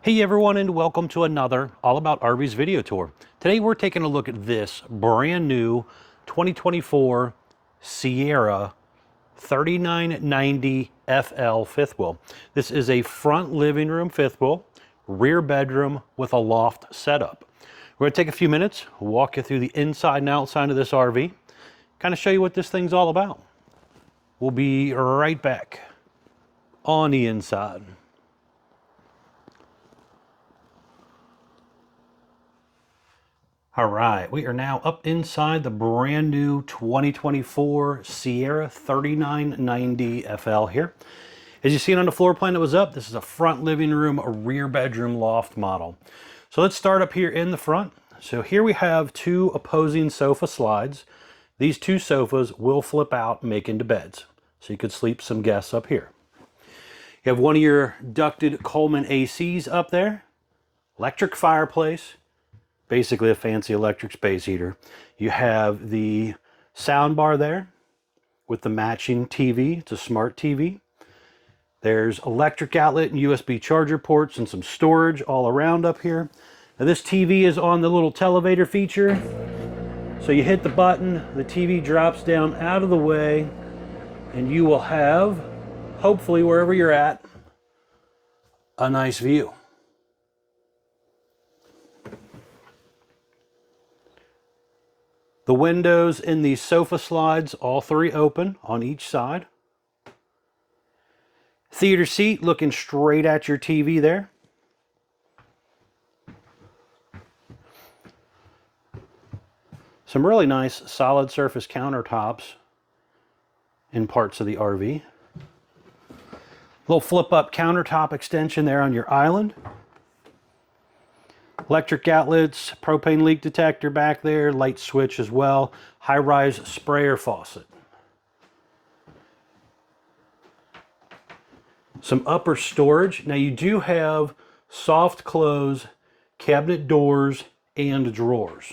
Hey everyone, and welcome to another All About RVs video tour. Today we're taking a look at this brand new 2024 Sierra 3990 FL fifth wheel. This is a front living room fifth wheel, rear bedroom with a loft setup. We're going to take a few minutes, walk you through the inside and outside of this RV, kind of show you what this thing's all about. We'll be right back on the inside. All right, we are now up inside the brand new 2024 Sierra 3990 FL here. As you seen on the floor plan that was up, this is a front living room, a rear bedroom loft model. So let's start up here in the front. So here we have two opposing sofa slides. These two sofas will flip out and make into beds. So you could sleep some guests up here. You have one of your ducted Coleman ACs up there, electric fireplace, basically a fancy electric space heater. You have the sound bar there with the matching TV. It's a smart TV. There's electric outlet and USB charger ports and some storage all around up here. Now this TV is on the little televator feature. So you hit the button, the TV drops down out of the way, and you will have, hopefully wherever you're at, a nice view. The windows in these sofa slides, all three open on each side. Theater seat looking straight at your TV there. Some really nice solid surface countertops in parts of the RV. Little flip up countertop extension there on your island. Electric outlets, propane leak detector back there, light switch as well, high-rise sprayer faucet. Some upper storage. Now you do have soft close cabinet doors and drawers.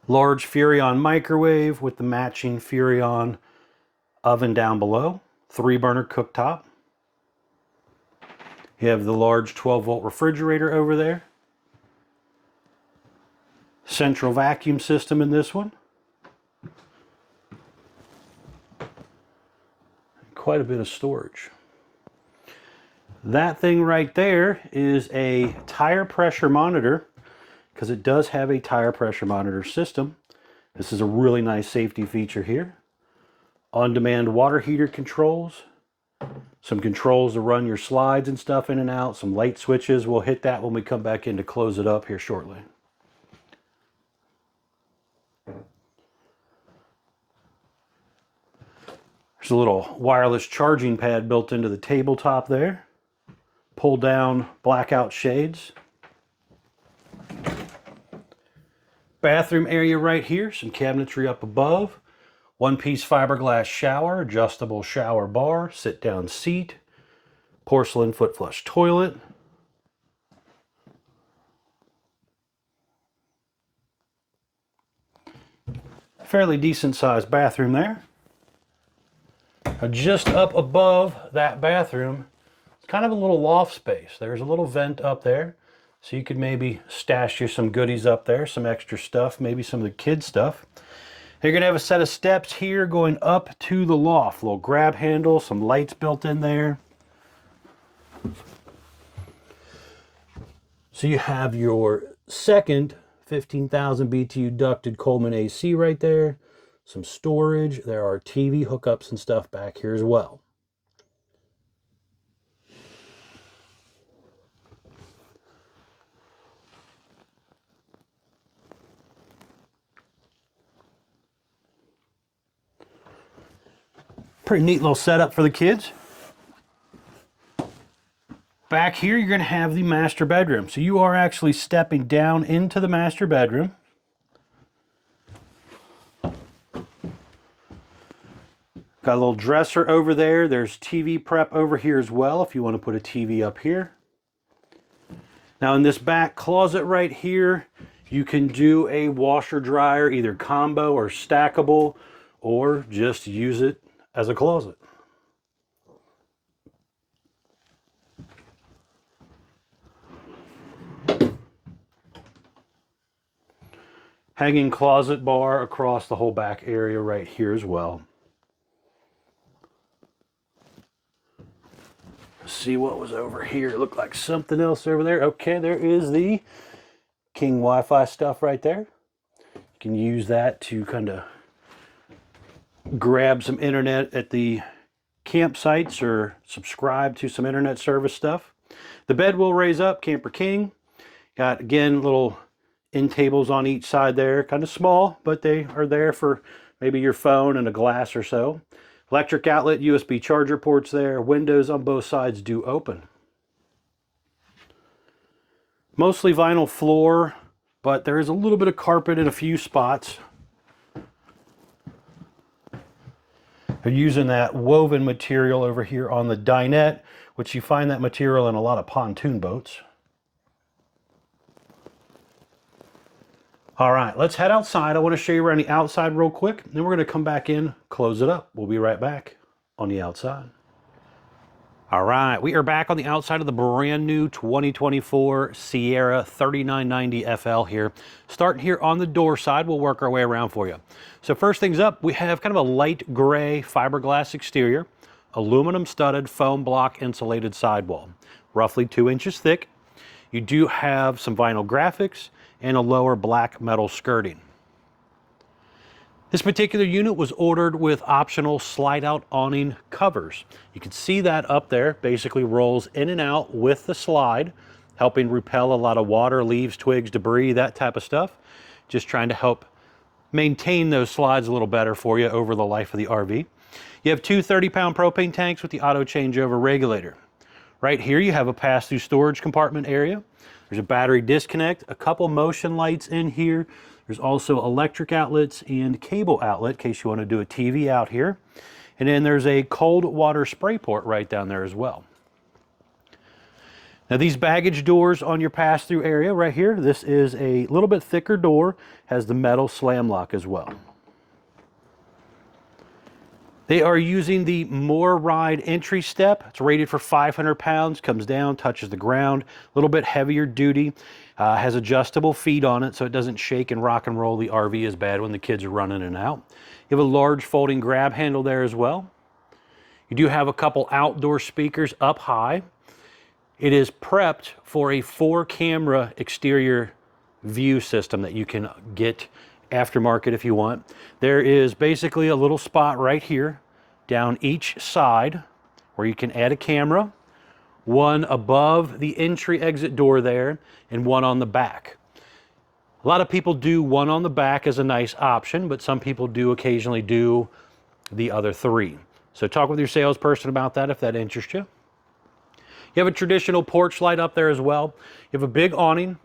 Large Furrion microwave with the matching Furrion oven down below, 3-burner cooktop. You have the large 12-volt refrigerator over there. Central vacuum system in this one. Quite a bit of storage. That thing right there is a tire pressure monitor, because it does have a tire pressure monitor system. This is a really nice safety feature here. On-demand water heater controls, some controls to run your slides and stuff in and out, some light switches. We'll hit that when we come back in to close it up here shortly. There's a little wireless charging pad built into the tabletop there. Pull down blackout shades. Bathroom area right here, some cabinetry up above. One-piece fiberglass shower, adjustable shower bar, sit-down seat, porcelain foot flush toilet. Fairly decent sized bathroom there. Now just up above that bathroom, it's kind of a little loft space. There's a little vent up there, so you could maybe stash you some goodies up there, some extra stuff, maybe some of the kids' stuff. You're going to have a set of steps here going up to the loft. A little grab handle, some lights built in there. So you have your second 15,000 BTU ducted Coleman AC right there. Some storage. There are TV hookups and stuff back here as well. Pretty neat little setup for the kids. Back here, you're going to have the master bedroom. So you are actually stepping down into the master bedroom. Got a little dresser over there. There's TV prep over here as well if you want to put a TV up here. Now in this back closet right here, you can do a washer dryer, either combo or stackable, or just use it as a closet. Hanging closet bar across the whole back area right here as well. Let's see what was over here. It looked like something else over there. Okay, there is the King Wi-Fi stuff right there. You can use that to kind of grab some internet at the campsites or subscribe to some internet service stuff. The bed will raise up, Camper King. Got, again, little end tables on each side there, kind of small, but they are there for maybe your phone and a glass or so. Electric outlet, USB charger ports there. Windows on both sides do open. Mostly vinyl floor, but there is a little bit of carpet in a few spots. They're using that woven material over here on the dinette, which you find that material in a lot of pontoon boats. All right, let's head outside. I want to show you around the outside real quick. Then we're going to come back in, close it up. We'll be right back on the outside. All right, we are back on the outside of the brand new 2024 Sierra 3990 FL here. Starting here on the door side, we'll work our way around for you. So first things up, we have kind of a light gray fiberglass exterior, aluminum studded foam block insulated sidewall, roughly 2 inches thick. You do have some vinyl graphics and a lower black metal skirting. This particular unit was ordered with optional slide-out awning covers. You can see that up there, basically rolls in and out with the slide, helping repel a lot of water, leaves, twigs, debris, that type of stuff. Just trying to help maintain those slides a little better for you over the life of the RV. You have two 30-pound propane tanks with the auto changeover regulator. Right here you have a pass-through storage compartment area. There's a battery disconnect, a couple motion lights in here. There's also electric outlets and cable outlet in case you want to do a TV out here. And then there's a cold water spray port right down there as well. Now these baggage doors on your pass-through area right here, this is a little bit thicker door, has the metal slam lock as well. They are using the More Ride entry step. It's rated for 500 pounds, comes down, touches the ground, a little bit heavier duty, has adjustable feet on it so it doesn't shake and rock and roll the RV as bad when the kids are running in and out. You have a large folding grab handle there as well. You do have a couple outdoor speakers up high. It is prepped for a 4-camera exterior view system that you can get aftermarket if you want. There is basically a little spot right here down each side where you can add a camera, one above the entry exit door there and one on the back. A lot of people do one on the back as a nice option, but some people do occasionally do the other 3. So talk with your salesperson about that if that interests you. You have a traditional porch light up there as well. You have a big awning,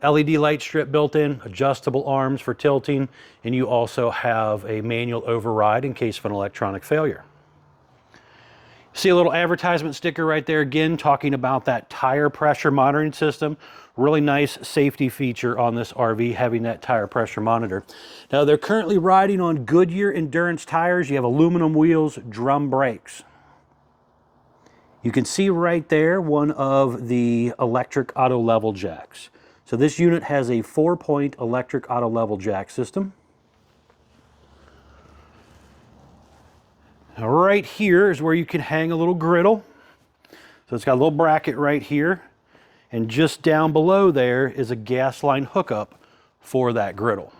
LED light strip built in, adjustable arms for tilting, and you also have a manual override in case of an electronic failure. See a little advertisement sticker right there again talking about that tire pressure monitoring system. Really nice safety feature on this RV having that tire pressure monitor. Now they're currently riding on Goodyear endurance tires. You have aluminum wheels, drum brakes. You can see right there one of the electric auto level jacks. So this unit has a 4-point electric auto level jack system. Now right here is where you can hang a little griddle. So it's got a little bracket right here. And just down below there is a gas line hookup for that griddle.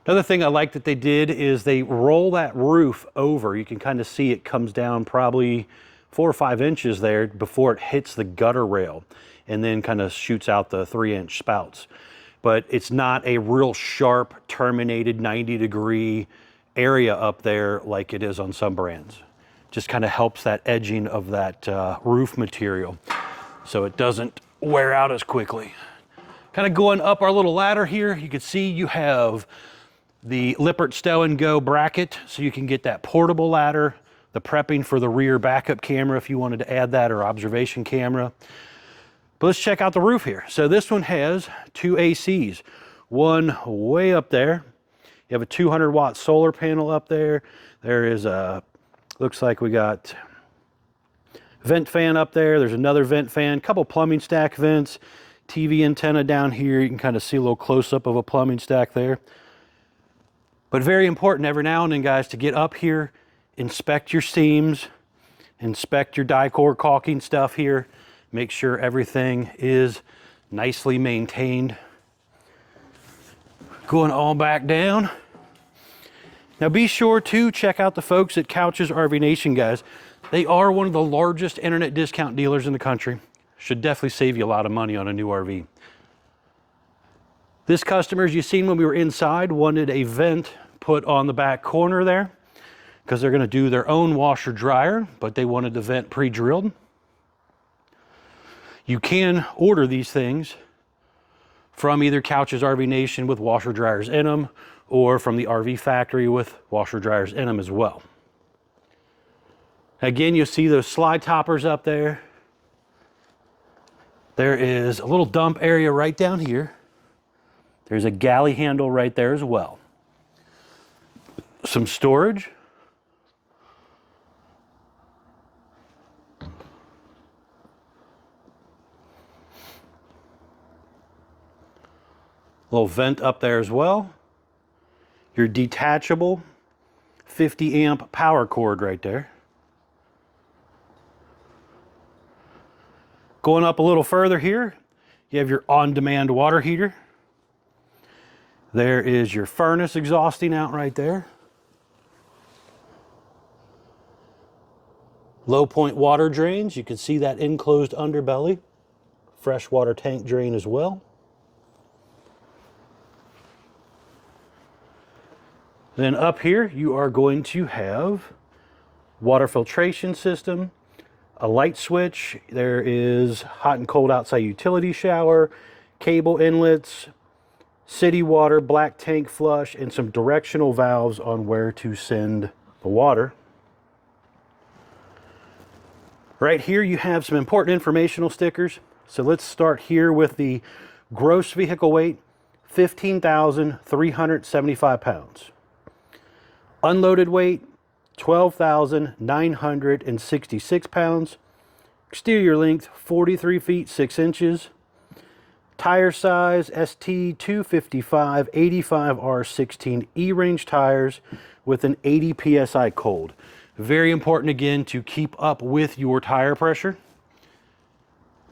Another thing I like that they did is they roll that roof over. You can kind of see it comes down probably 4 or 5 inches there before it hits the gutter rail and then kind of shoots out the 3-inch spouts. But it's not a real sharp, terminated 90-degree area up there like it is on some brands. Just kind of helps that edging of that roof material so it doesn't wear out as quickly. Kind of going up our little ladder here, you can see you have the Lippert Stow and Go bracket, so you can get that portable ladder, the prepping for the rear backup camera if you wanted to add that, or observation camera. But let's check out the roof here. So this one has two ACs, one way up there. You have a 200-watt solar panel up there. There is a, looks like we got vent fan up there. There's another vent fan, couple plumbing stack vents, TV antenna down here. You can kind of see a little close-up of a plumbing stack there. But very important every now and then, guys, to get up here, inspect your seams, inspect your die-core caulking stuff here. Make sure everything is nicely maintained. Going all back down. Now be sure to check out the folks at Couch's RV Nation, guys. They are one of the largest internet discount dealers in the country. Should definitely save you a lot of money on a new RV. This customer, as you've seen when we were inside, wanted a vent put on the back corner there because they're going to do their own washer dryer, but they wanted the vent pre-drilled. You can order these things from either Couch's RV Nation with washer dryers in them, or from the RV factory with washer dryers in them as well. Again, you'll see those slide toppers up there. There is a little dump area right down here. There's a galley handle right there as well. Some storage. Little vent up there as well. Your detachable 50 amp power cord right there. Going up a little further here, you have your on-demand water heater. There is your furnace exhausting out right there. Low point water drains. You can see that enclosed underbelly. Freshwater tank drain as well. Then up here, you are going to have water filtration system, a light switch. There is hot and cold outside utility shower, cable inlets, city water, black tank flush, and some directional valves on where to send the water. Right here, you have some important informational stickers. So let's start here with the gross vehicle weight, 15,375 pounds. Unloaded weight, 12,966 pounds. Exterior length, 43 feet 6 inches. Tire size, ST 255 85R16 E-range tires with an 80 PSI cold. Very important again to keep up with your tire pressure.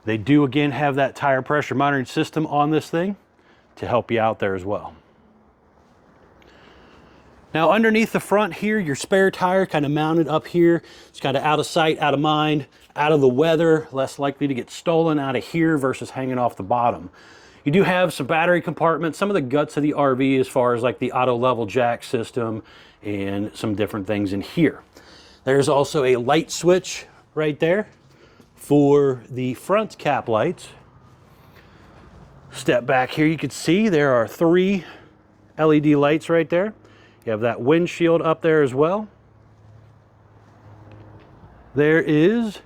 They do again have that tire pressure monitoring system on this thing to help you out there as well. Now underneath the front here, your spare tire kind of mounted up here. It's kind of out of sight, out of mind, out of the weather, less likely to get stolen out of here versus hanging off the bottom. You do have some battery compartments, some of the guts of the RV as far as like the auto level jack system and some different things in here. There's also a light switch right there for the front cap lights. Step back here, you can see there are 3 LED lights right there. You have that windshield up there as well. There is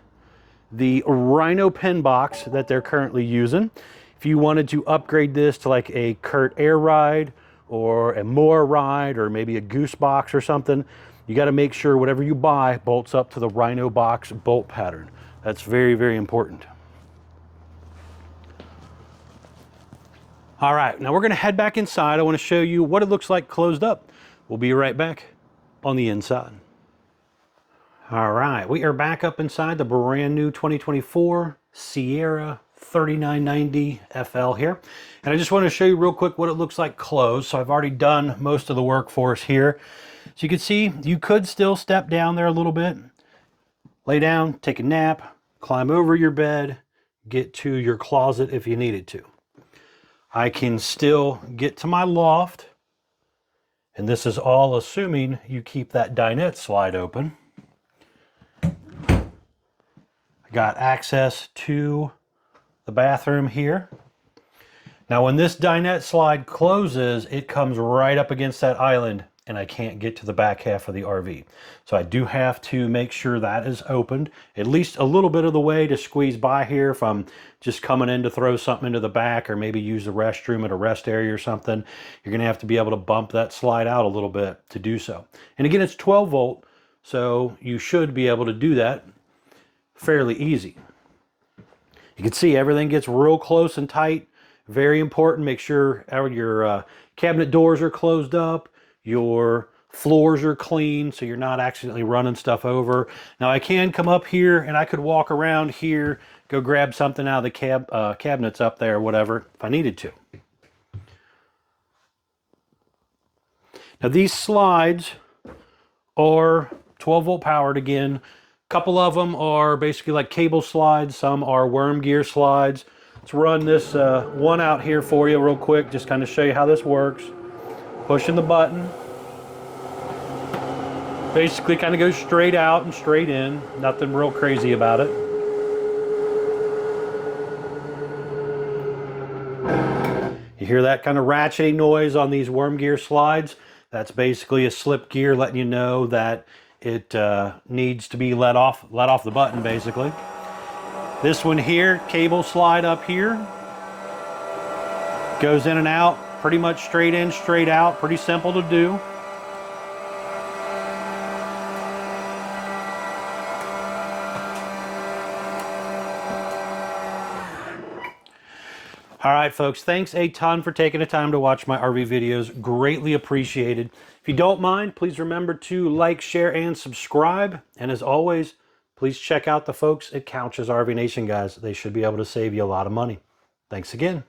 the Rhino pen box that they're currently using. If you wanted to upgrade this to like a Kurt Air ride or a Moore ride or maybe a Goose box or something, you got to make sure whatever you buy bolts up to the Rhino box bolt pattern. That's very, very important. All right, now we're going to head back inside. I want to show you what it looks like closed up. We'll be right back on the inside. All right, we are back up inside the brand new 2024 Sierra 3990 FL here. And I just want to show you real quick what it looks like closed. So I've already done most of the work for us here. So you can see you could still step down there a little bit, lay down, take a nap, climb over your bed, get to your closet if you needed to. I can still get to my loft. And this is all assuming you keep that dinette slide open. I got access to the bathroom here. Now when this dinette slide closes, it comes right up against that island and I can't get to the back half of the RV. So I do have to make sure that is opened at least a little bit of the way to squeeze by here if I'm just coming in to throw something into the back or maybe use the restroom at a rest area or something. You're going to have to be able to bump that slide out a little bit to do so. And again, it's 12 volt, so you should be able to do that fairly easy. You can see everything gets real close and tight. Very important. Make sure your cabinet doors are closed up. Your floors are clean so you're not accidentally running stuff over. Now I can come up here and I could walk around here, go grab something out of the cabinets up there or whatever if I needed to. Now these slides are 12 volt powered again. A couple of them are basically like cable slides. Some are worm gear slides. Let's run this one out here for you real quick, just kind of show you how this works. Pushing the button. Basically kind of goes straight out and straight in. Nothing real crazy about it. You hear that kind of ratcheting noise on these worm gear slides? That's basically a slip gear letting you know that it needs to be let off the button basically. This one here, cable slide up here. Goes in and out, pretty much straight in, straight out, pretty simple to do. All right, folks, thanks a ton for taking the time to watch my RV videos. Greatly appreciated. If you don't mind, please remember to like, share, and subscribe. And as always, please check out the folks at Couch's RV Nation, guys. They should be able to save you a lot of money. Thanks again.